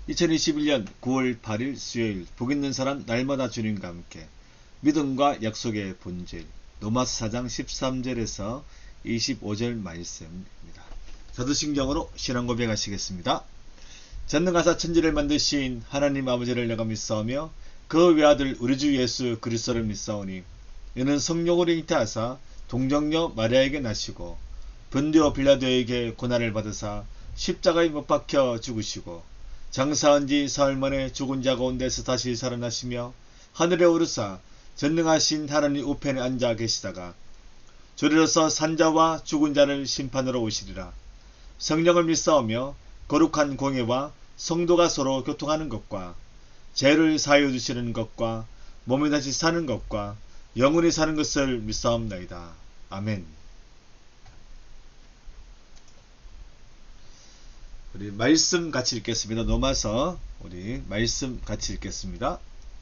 2021년 9월 8일 수요일 복 있는 사람 날마다 주님과 함께 믿음과 약속의 본질 로마서 4장 13절에서 25절 말씀입니다. 사도신경으로 신앙 고백하시겠습니다. 전능하사 천지를 만드신 하나님 아버지를 내가 믿사오며 그 외아들 우리 주 예수 그리스도를 믿사오니 이는 성령으로 잉태하사 동정녀 마리아에게 나시고 본디오 빌라도에게 고난을 받으사 십자가에 못 박혀 죽으시고 장사한 지 사흘 만에 죽은 자 가운데서 다시 살아나시며 하늘에 오르사 전능하신 하나님 우편에 앉아 계시다가 주리로서 산자와 죽은 자를 심판으로 오시리라. 성령을 믿사오며 거룩한 공예와 성도가 서로 교통하는 것과 죄를 사하여 주시는 것과 몸이 다시 사는 것과 영원히 사는 것을 믿사옵나이다. 아멘. 우리 말씀 같이 읽겠습니다. 로마서 우리 말씀 같이 읽겠습니다.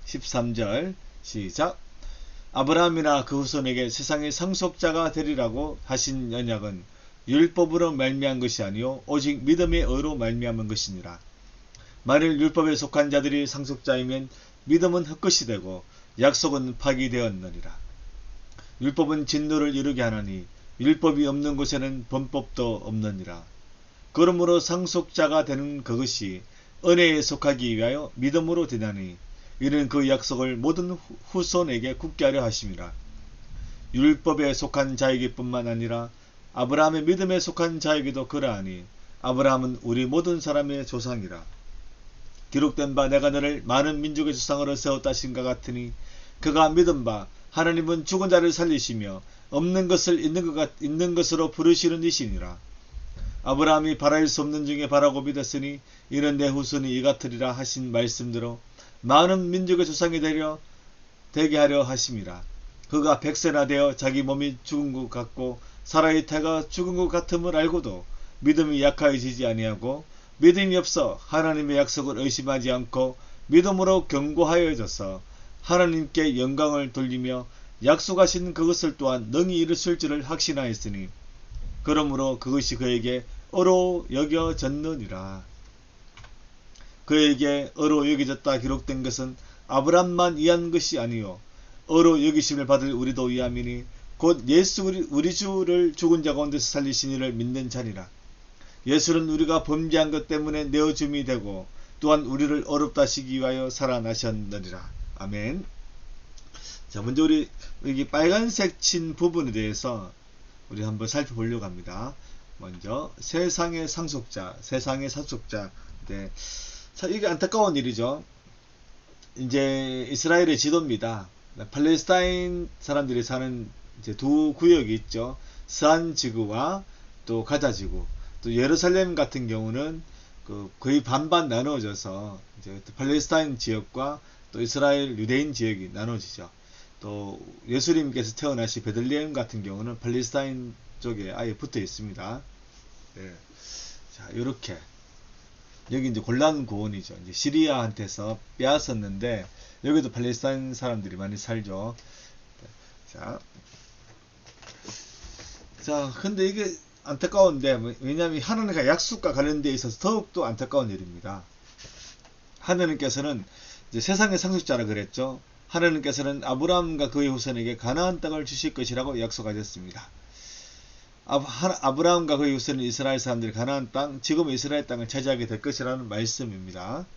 13절 시작. 아브라함이나 그 후손에게 세상의 상속자가 되리라고 하신 언약은 율법으로 말미암은 것이 아니요 오직 믿음의 의로 말미암은 것이니라. 만일 율법에 속한 자들이 상속자이면 믿음은 헛것이 되고 약속은 파기되었느니라. 율법은 진노를 이루게 하나니 율법이 없는 곳에는 범법도 없느니라. 그러므로 상속자가 되는 그것이 은혜에 속하기 위하여 믿음으로 되나니 이는 그 약속을 모든 후손에게 굳게 하려 하심이라. 율법에 속한 자에게 뿐만 아니라 아브라함의 믿음에 속한 자에게도 그러하니 아브라함은 우리 모든 사람의 조상이라. 기록된 바 내가 너를 많은 민족의 조상으로 세웠다 하신가 같으니 그가 믿은 바 하나님은 죽은 자를 살리시며 없는 것을 있는 것으로 부르시는 이시니라. 아브라함이 바랄 수 없는 중에 바라고 믿었으니 이는 내 후손이 이같으리라 하신 말씀대로 많은 민족의 조상이 되게 하려 하심이라. 그가 100세나 되어 자기 몸이 죽은 것 같고 사라의 태가 죽은 것 같음을 알고도 믿음이 약하여지지 아니하고 믿음이 없어 하나님의 약속을 의심하지 않고 믿음으로 견고하여져서 하나님께 영광을 돌리며 약속하신 그것을 또한 능히 이루실 줄을 확신하였으니 그러므로 그것이 그에게 의로 여겨졌느니라. 그에게 의로 여겨졌다 기록된 것은 아브람만 위한 것이 아니요 의로 여기심을 받을 우리도 위함이니 곧 예수 우리 주를 죽은 자 가운데서 살리신 이를 믿는 자니라. 예수는 우리가 범죄한 것 때문에 내어줌이 되고 또한 우리를 어렵다 하시기 위하여 살아나셨느니라. 아멘. 자, 먼저 우리 여기 빨간색 친 부분에 대해서 우리 한번 살펴보려고 합니다. 먼저 세상의 상속자. 네. 자, 이게 안타까운 일이죠. 이제 이스라엘의 지도입니다. 팔레스타인 사람들이 사는 이제 두 구역이 있죠. 스한 지구와 또 가자 지구. 또 예루살렘 같은 경우는 거의 반반 나누어져서 이제 팔레스타인 지역과 또 이스라엘 유대인 지역이 나눠지죠. 또 예수님께서 태어나신 베들레헴 같은 경우는 팔레스타인 쪽에 아예 붙어 있습니다. 네. 자, 이렇게 여기 이제 골란 고원이죠. 이제 시리아한테서 빼앗았는데 여기도 팔레스타인 사람들이 많이 살죠. 자, 근데 이게 안타까운데 왜냐하면 하나님과 약속과 관련되어 있어서 더욱더 안타까운 일입니다. 하나님께서는 이제 세상의 상속자라 그랬죠. 하나님께서는 아브라함과 그의 후손에게 가나안 땅을 주실 것이라고 약속하셨습니다. 아브라함과 그의 후손은 이스라엘 사람들이 가나안 땅, 지금 이스라엘 땅을 차지하게 될 것이라는 말씀입니다.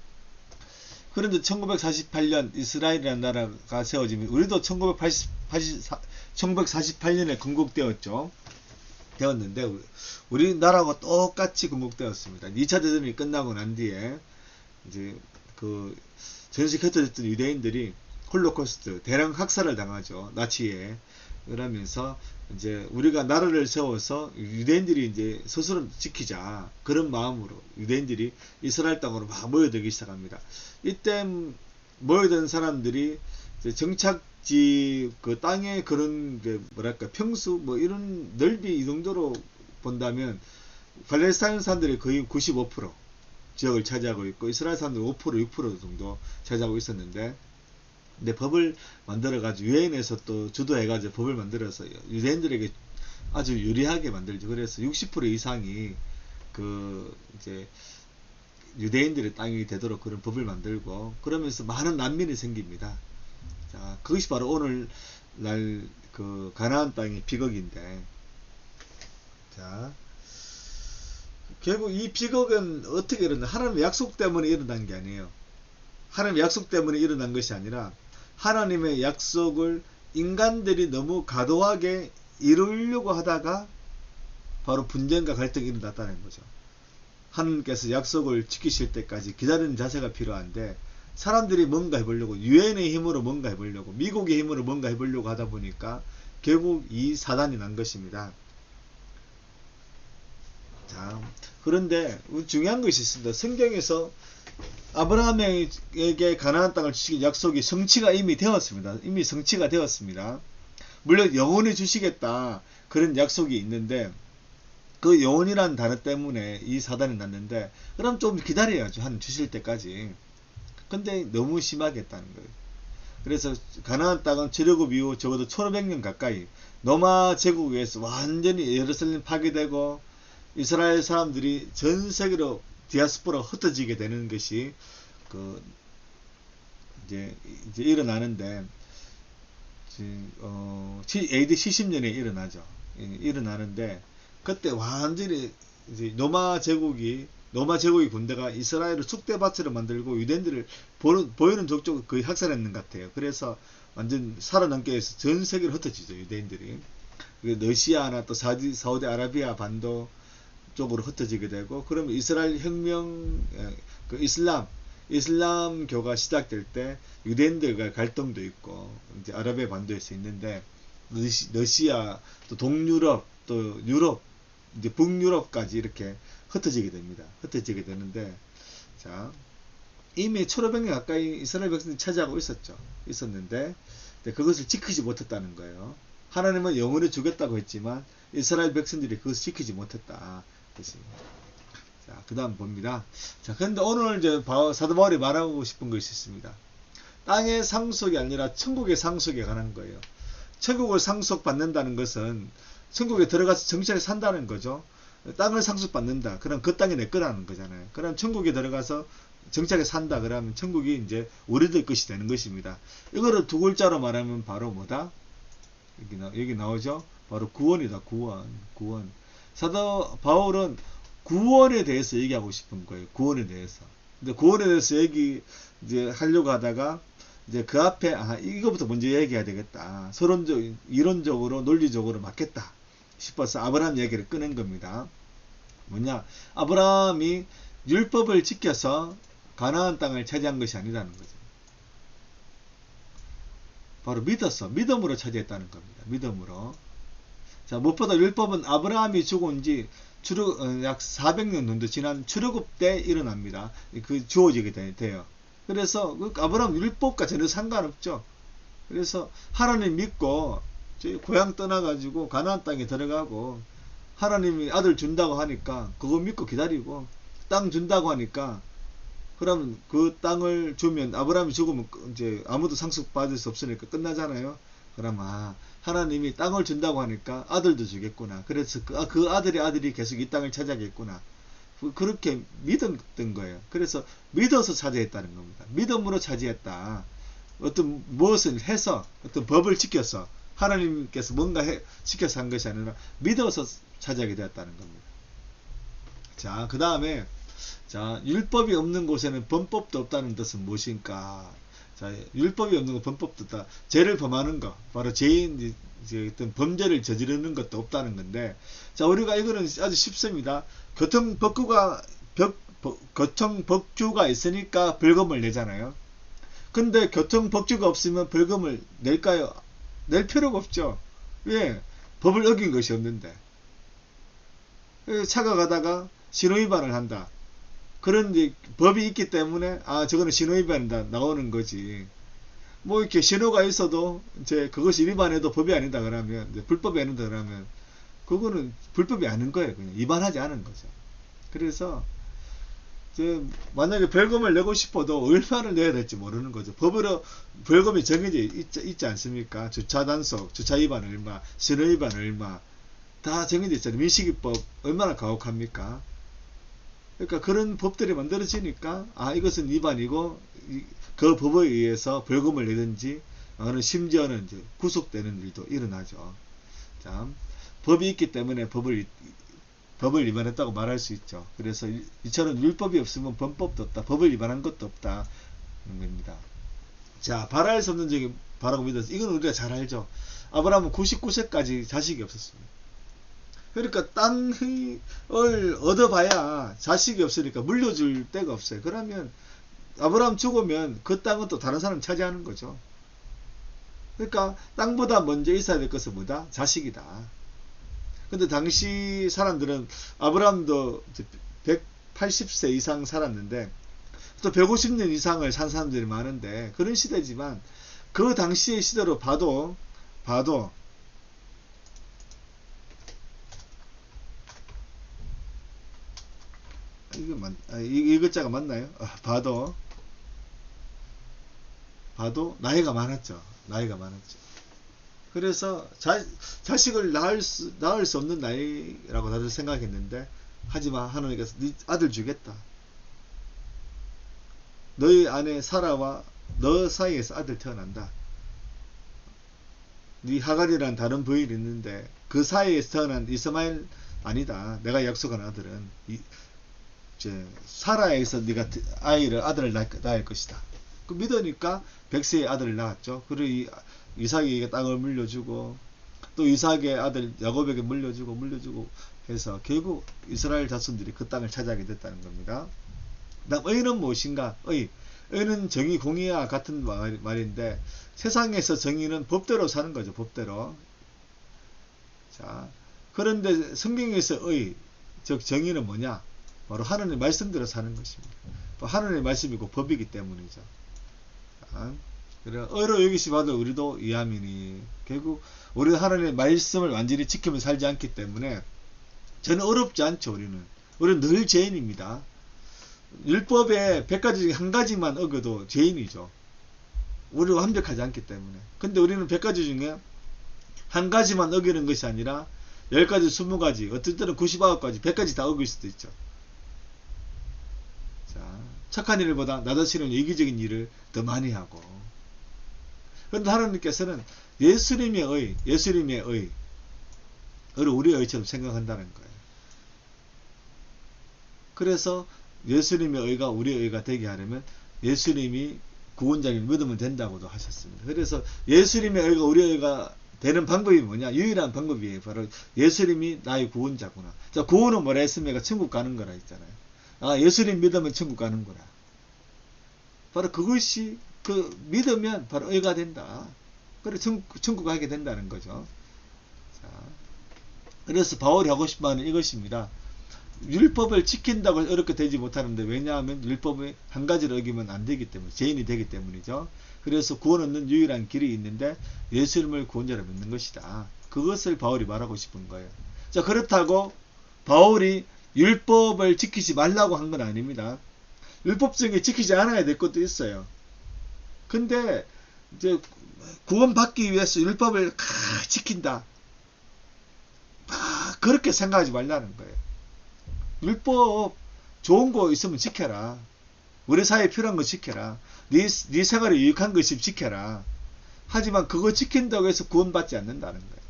그런데 1948년 이스라엘이라는 나라가 세워지면 우리도 1948년에 건국되었는데 우리나라와 똑같이 건국되었습니다. 2차 대전이 끝나고 난 뒤에 이제 전시 흩어졌던 유대인들이 홀로코스트 대량 학살을 당하죠. 나치에. 그러면서 이제 우리가 나라를 세워서 유대인들이 이제 스스로 지키자 그런 마음으로 유대인들이 이스라엘 땅으로 막 모여들기 시작합니다. 이때 모여든 사람들이 이제 정착지 그 땅의 그런 뭐랄까 평수 뭐 이런 넓이 이 정도로 본다면 팔레스타인 사람들이 거의 95% 지역을 차지하고 있고 이스라엘 사람들은 5% 6% 정도 차지하고 있었는데 근데 법을 만들어가지고 유엔에서 또 주도해가지고 법을 만들어서 유대인들에게 아주 유리하게 만들죠. 그래서 60% 이상이 이제 유대인들의 땅이 되도록 그런 법을 만들고 그러면서 많은 난민이 생깁니다. 자, 그것이 바로 오늘날 그 가나안 땅의 비극인데, 자, 결국 이 비극은 어떻게 일어나? 하나님의 약속 때문에 일어난 게 아니에요. 하나님의 약속 때문에 일어난 것이 아니라 하나님의 약속을 인간들이 너무 과도하게 이루려고 하다가 바로 분쟁과 갈등이 일어났다는 거죠. 하나님께서 약속을 지키실 때까지 기다리는 자세가 필요한데 사람들이 뭔가 해보려고, 유엔의 힘으로 뭔가 해보려고, 미국의 힘으로 뭔가 해보려고 하다 보니까 결국 이 사단이 난 것입니다. 자, 그런데 중요한 것이 있습니다. 성경에서 아브라함에게 가나안 땅을 주시긴 약속이 성취가 이미 되었습니다. 이미 성취가 되었습니다. 물론 영원히 주시겠다 그런 약속이 있는데 그 영원이라는 단어 때문에 이 사단이 났는데, 그럼 좀 기다려야죠. 한 주실 때까지. 근데 너무 심하게 했다는 거예요. 그래서 가나안 땅은 출애굽 이후 적어도 1500년 가까이 로마 제국에서 완전히 예루살렘 파괴되고 이스라엘 사람들이 전 세계로 디아스포라 흩어지게 되는 것이 그 이제 일어나는데, AD 70년에 일어나죠. 일어나는데 그때 완전히 이제 로마 제국이 군대가 이스라엘을 쑥대밭으로 만들고 유대인들을 보이는 족족을 거의 학살했는 것 같아요. 그래서 완전 살아남기 위해서 전 세계로 흩어지죠, 유대인들이. 러시아나 또 사우디아라비아 반도 쪽으로 흩어지게 되고, 그러면 이스라엘 혁명, 그 이슬람교가 시작될 때 유대인들과 갈등도 있고 이제 아라비아 반도에서 있는데, 러시아 또 동유럽 또 유럽 이제 북유럽까지 이렇게 흩어지게 됩니다. 흩어지게 되는데, 자, 이미 1500년 가까이 이스라엘 백성들이 차지하고 있었는데 그것을 지키지 못했다는 거예요. 하나님은 영원히 주겠다고 했지만 이스라엘 백성들이 그것을 지키지 못했다. 자, 그 다음 봅니다. 자, 근데 오늘 이제 사도 바울이 말하고 싶은 것이 있습니다. 땅의 상속이 아니라 천국의 상속에 관한 거예요. 천국을 상속받는다는 것은 천국에 들어가서 정착에 산다는 거죠. 땅을 상속받는다. 그럼 그 땅이 내 거라는 거잖아요. 그럼 천국에 들어가서 정착에 산다. 그러면 천국이 이제 우리들 것이 되는 것입니다. 이거를 두 글자로 말하면 바로 뭐다? 여기 나오죠? 바로 구원이다. 구원. 사도 바울은 구원에 대해서 얘기하고 싶은 거예요. 구원에 대해서. 근데 구원에 대해서 이제 하려고 하다가 이제 그 앞에 이거부터 먼저 얘기해야 되겠다. 이론적으로 논리적으로 맞겠다 싶어서 아브라함 얘기를 꺼낸 겁니다. 뭐냐? 아브라함이 율법을 지켜서 가나안 땅을 차지한 것이 아니라는 거죠. 바로 믿음으로 차지했다는 겁니다. 믿음으로. 자, 무엇보다 율법은 아브라함이 죽은 지 약 400년 정도 지난 출애굽 때 일어납니다. 그 주어지게 돼요. 그래서 그 아브라함 율법과 전혀 상관없죠. 그래서 하나님 믿고 저희 고향 떠나가지고 가나안 땅에 들어가고, 하나님이 아들 준다고 하니까 그거 믿고 기다리고, 땅 준다고 하니까 그러면 그 땅을 주면 아브라함이 죽으면 이제 아무도 상속받을 수 없으니까 끝나잖아요. 그럼 하나님이 땅을 준다고 하니까 아들도 주겠구나. 그래서 그 아들이 계속 이 땅을 차지하겠구나. 그렇게 믿었던 거예요. 그래서 믿어서 차지했다는 겁니다. 믿음으로 차지했다. 어떤 무엇을 해서 어떤 법을 지켜서 하나님께서 뭔가 지켜서 한 것이 아니라 믿어서 차지하게 되었다는 겁니다. 자, 그 다음에 율법이 없는 곳에는 범법도 없다는 뜻은 무엇인가? 자, 율법이 없는 거, 범법도 없다. 죄를 범하는 거, 바로 죄인, 어떤 범죄를 저지르는 것도 없다는 건데, 자, 우리가 이거는 아주 쉽습니다. 교통법규가 있으니까 벌금을 내잖아요. 근데 교통법규가 없으면 벌금을 낼까요? 낼 필요가 없죠. 왜? 법을 어긴 것이 없는데. 차가 가다가 신호위반을 한다. 그런 법이 있기 때문에 저거는 신호위반이다 나오는 거지. 뭐 이렇게 신호가 있어도 이제 그것이 위반해도 법이 아니다 그러면, 불법이 아니다 그러면 그거는 불법이 아닌 거예요. 그냥 위반하지 않은 거죠. 그래서 만약에 벌금을 내고 싶어도 얼마를 내야 될지 모르는 거죠. 법으로 벌금이 정해져 있지 않습니까? 주차 단속, 주차 위반 얼마, 신호 위반 얼마 다 정해져 있잖아요. 민식이법 얼마나 가혹합니까? 그러니까 그런 법들이 만들어지니까 이것은 위반이고 그 법에 의해서 벌금을 내든지 심지어는 이제 구속되는 일도 일어나죠. 자, 법이 있기 때문에 법을 위반했다고 말할 수 있죠. 그래서 이처럼 율법이 없으면 범법도 없다. 법을 위반한 것도 없다. 는 겁니다. 자, 발할 수 없는 적이 바라고 믿어서 이건 우리가 잘 알죠. 아브라함은 99세까지 자식이 없었습니다. 그러니까 땅을 얻어봐야 자식이 없으니까 물려줄 데가 없어요. 그러면 아브라함 죽으면 그 땅은 또 다른 사람이 차지하는 거죠. 그러니까 땅보다 먼저 있어야 될 것은 뭐다? 자식이다. 근데 당시 사람들은 아브라함도 180세 이상 살았는데 또 150년 이상을 산 사람들이 많은데 그런 시대지만 그 당시의 시대로 봐도 이 글자가 맞나요? 봐도 나이가 많았죠. 그래서 자식을 낳을 수 없는 나이라고 다들 생각했는데 하지만 하나님께서 네 아들 주겠다. 너희 아내 사라와 너 사이에서 아들 태어난다. 네 하갈이라는 다른 부인이 있는데 그 사이에서 태어난 이스마엘 아니다. 내가 약속한 아들은 사라에서 네가 아들을 낳을 것이다. 그 믿으니까 100세의 아들을 낳았죠. 그리고 이삭에게 땅을 물려주고 또 이삭의 아들 야곱에게 물려주고 해서 결국 이스라엘 자손들이 그 땅을 차지하게 됐다는 겁니다. 다음 의는 무엇인가? 의는 정의 공의와 같은 말인데 세상에서 정의는 법대로 사는 거죠. 법대로. 자, 그런데 성경에서 즉 정의는 뭐냐? 바로 하나님의 말씀대로 사는 것입니다. 하나님의 말씀이고 법이기 때문이죠. 그래 의로 여기시 봐도 우리도 이하민이 결국 우리가 하나님의 말씀을 완전히 지키며 살지 않기 때문에 저는 어렵지 않죠. 우리는 늘 죄인입니다. 율법의 100가지 중에 한 가지만 어겨도 죄인이죠. 우리가 완벽하지 않기 때문에. 근데 우리는 100가지 중에 한 가지만 어기는 것이 아니라 10가지, 20가지, 어떨 때는 99가지, 100가지 다 어길 수도 있죠. 자, 착한 일보다 나 자신은 이기적인 일을 더 많이 하고. 그런데 하나님께서는 예수님의 의를 우리의 의처럼 생각한다는 거예요. 그래서 예수님의 의가 우리의 의가 되게 하려면 예수님이 구원자를 믿으면 된다고도 하셨습니다. 그래서 예수님의 의가 우리의 의가 되는 방법이 뭐냐? 유일한 방법이에요. 바로 예수님이 나의 구원자구나. 자, 구원은 뭐라 했습니까? 천국 가는 거라 했잖아요. 예수님 믿으면 천국 가는 거라. 바로 그것이 믿으면 바로 의가 된다. 그래 천국 가게 된다는 거죠. 자, 그래서 바울이 하고 싶은 말은 이것입니다. 율법을 지킨다고 어렵게 되지 못하는데 왜냐하면 율법의 한 가지를 어기면 안 되기 때문에 죄인이 되기 때문이죠. 그래서 구원 얻는 유일한 길이 있는데 예수님을 구원자로 믿는 것이다. 그것을 바울이 말하고 싶은 거예요. 자, 그렇다고 바울이 율법을 지키지 말라고 한 건 아닙니다. 율법 중에 지키지 않아야 될 것도 있어요. 근데 이제 구원받기 위해서 율법을 지킨다. 그렇게 생각하지 말라는 거예요. 율법 좋은 거 있으면 지켜라. 우리 사회에 필요한 거 지켜라. 네 생활에 유익한 거 있으면 지켜라. 하지만 그거 지킨다고 해서 구원받지 않는다는 거예요.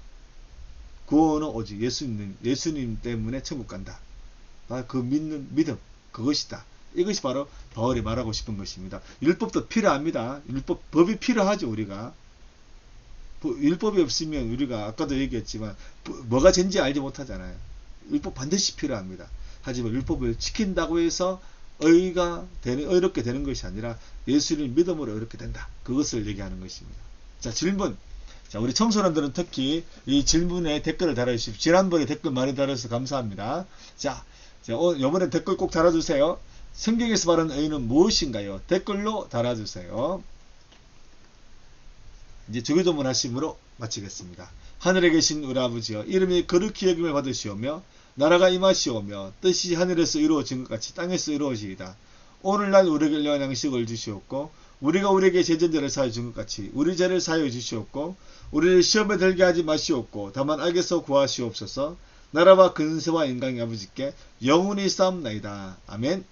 구원은 오직 예수님 때문에 천국 간다. 그 믿는 믿음, 그것이다. 이것이 바로 바울이 말하고 싶은 것입니다. 율법도 필요합니다. 법이 필요하죠, 우리가. 율법이 없으면 우리가 아까도 얘기했지만 뭐가 죄인지 알지 못하잖아요. 율법 반드시 필요합니다. 하지만 율법을 지킨다고 해서 의롭게 되는 것이 아니라 예수님 믿음으로 의롭게 된다. 그것을 얘기하는 것입니다. 자, 질문. 자, 우리 청소년들은 특히 이 질문에 댓글을 달아주십시오. 지난번에 댓글 많이 달아주셔서 감사합니다. 자, 이번에 댓글 꼭 달아주세요. 성경에서 말하는 의는 무엇인가요? 댓글로 달아주세요. 이제 주기도문 하심으로 마치겠습니다. 하늘에 계신 우리 아버지여, 이름이 거룩히 여김을 받으시오며 나라가 임하시오며 뜻이 하늘에서 이루어진 것 같이 땅에서 이루어지이다. 오늘날 우리에게 일용할 양식을 주시옵고 우리가 우리에게 죄진들을 사하여 준 것 같이 우리 죄를 사하여 주시옵고 우리를 시험에 들게 하지 마시옵고 다만 악에서 구하시옵소서. 나라와 근세와 영광이 아버지께 영원히 싸움나이다. 아멘.